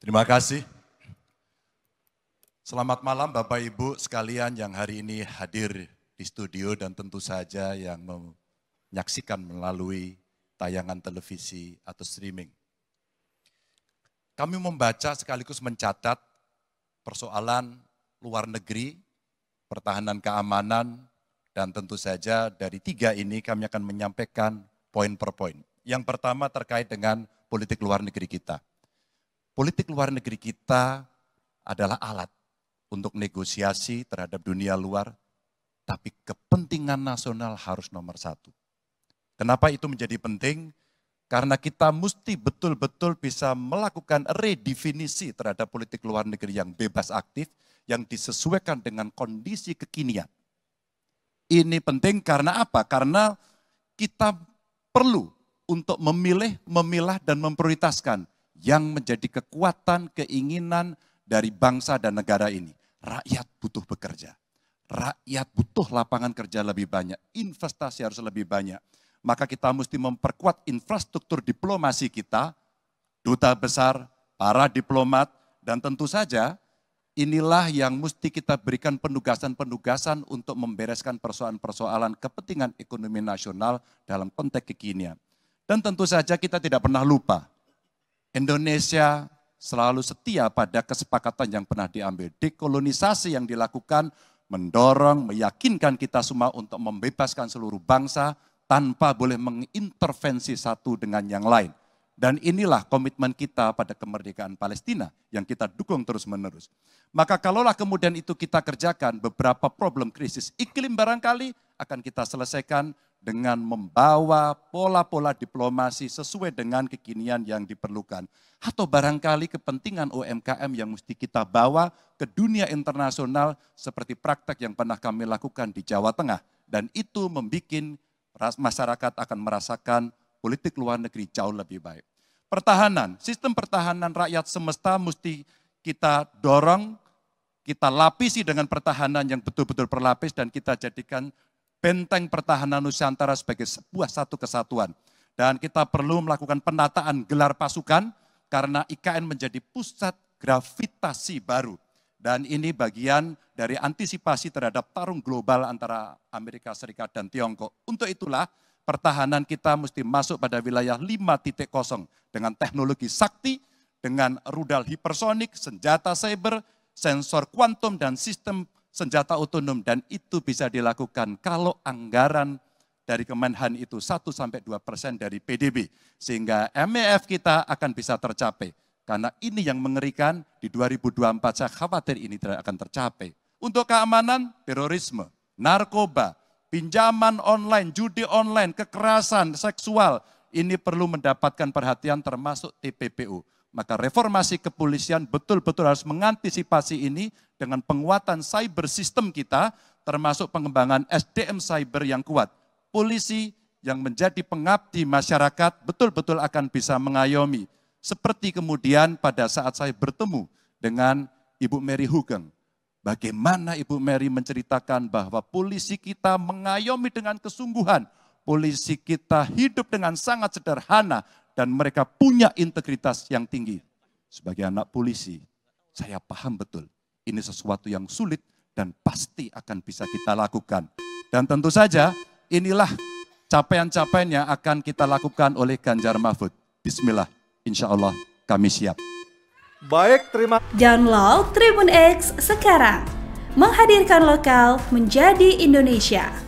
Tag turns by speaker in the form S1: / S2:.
S1: Terima kasih. Selamat malam Bapak Ibu sekalian yang hari ini hadir di studio dan tentu saja yang menyaksikan melalui tayangan televisi atau streaming. Kami membaca sekaligus mencatat persoalan luar negeri, pertahanan keamanan, dan tentu saja dari tiga ini kami akan menyampaikan poin per poin. Yang pertama terkait dengan politik luar negeri kita. Politik luar negeri kita adalah alat untuk negosiasi terhadap dunia luar, tapi kepentingan nasional harus nomor satu. Kenapa itu menjadi penting? Karena kita mesti betul-betul bisa melakukan redefinisi terhadap politik luar negeri yang bebas aktif, yang disesuaikan dengan kondisi kekinian. Ini penting karena apa? Karena kita perlu untuk memilih, memilah, dan memprioritaskan yang menjadi kekuatan, keinginan dari bangsa dan negara ini. Rakyat butuh bekerja. Rakyat butuh lapangan kerja lebih banyak. Investasi harus lebih banyak. Maka kita mesti memperkuat infrastruktur diplomasi kita, duta besar, para diplomat, dan tentu saja inilah yang mesti kita berikan penugasan-penugasan untuk membereskan persoalan-persoalan kepentingan ekonomi nasional dalam konteks kekinian. Dan tentu saja kita tidak pernah lupa, Indonesia selalu setia pada kesepakatan yang pernah diambil. Dekolonisasi yang dilakukan mendorong, meyakinkan kita semua untuk membebaskan seluruh bangsa tanpa boleh mengintervensi satu dengan yang lain. Dan inilah komitmen kita pada kemerdekaan Palestina yang kita dukung terus-menerus. Maka kalaulah kemudian itu kita kerjakan, beberapa problem krisis iklim barangkali akan kita selesaikan dengan membawa pola-pola diplomasi sesuai dengan kekinian yang diperlukan. Atau barangkali kepentingan UMKM yang mesti kita bawa ke dunia internasional seperti praktek yang pernah kami lakukan di Jawa Tengah. Dan itu membuat masyarakat akan merasakan politik luar negeri jauh lebih baik. Pertahanan, sistem pertahanan rakyat semesta mesti kita dorong, kita lapisi dengan pertahanan yang betul-betul berlapis dan kita jadikan benteng pertahanan Nusantara sebagai sebuah satu kesatuan. Dan kita perlu melakukan penataan gelar pasukan karena IKN menjadi pusat gravitasi baru. Dan ini bagian dari antisipasi terhadap tarung global antara Amerika Serikat dan Tiongkok. Untuk itulah pertahanan kita mesti masuk pada wilayah 5.0 dengan teknologi sakti, dengan rudal hipersonik, senjata cyber, sensor kuantum, dan sistem senjata otonom. Dan itu bisa dilakukan kalau anggaran dari Kemenhan itu 1-2% dari PDB. Sehingga MEF kita akan bisa tercapai. Karena ini yang mengerikan di 2024 saya khawatir ini tidak akan tercapai. Untuk keamanan, terorisme, narkoba, pinjaman online, judi online, kekerasan seksual, ini perlu mendapatkan perhatian termasuk TPPU. Maka reformasi kepolisian betul-betul harus mengantisipasi ini dengan penguatan cyber system kita, termasuk pengembangan SDM cyber yang kuat. Polisi yang menjadi pengabdi masyarakat betul-betul akan bisa mengayomi. Seperti kemudian pada saat saya bertemu dengan Ibu Mary Hugeng. Bagaimana Ibu Mary menceritakan bahwa polisi kita mengayomi dengan kesungguhan. Polisi kita hidup dengan sangat sederhana dan mereka punya integritas yang tinggi. Sebagai anak polisi, saya paham betul ini sesuatu yang sulit dan pasti akan bisa kita lakukan. Dan tentu saja inilah capaian-capaian yang akan kita lakukan oleh Ganjar Mahfud. Bismillah. Insya Allah kami siap.
S2: Baik, terima kasih.
S3: Download Tribun X sekarang. Menghadirkan lokal menjadi Indonesia.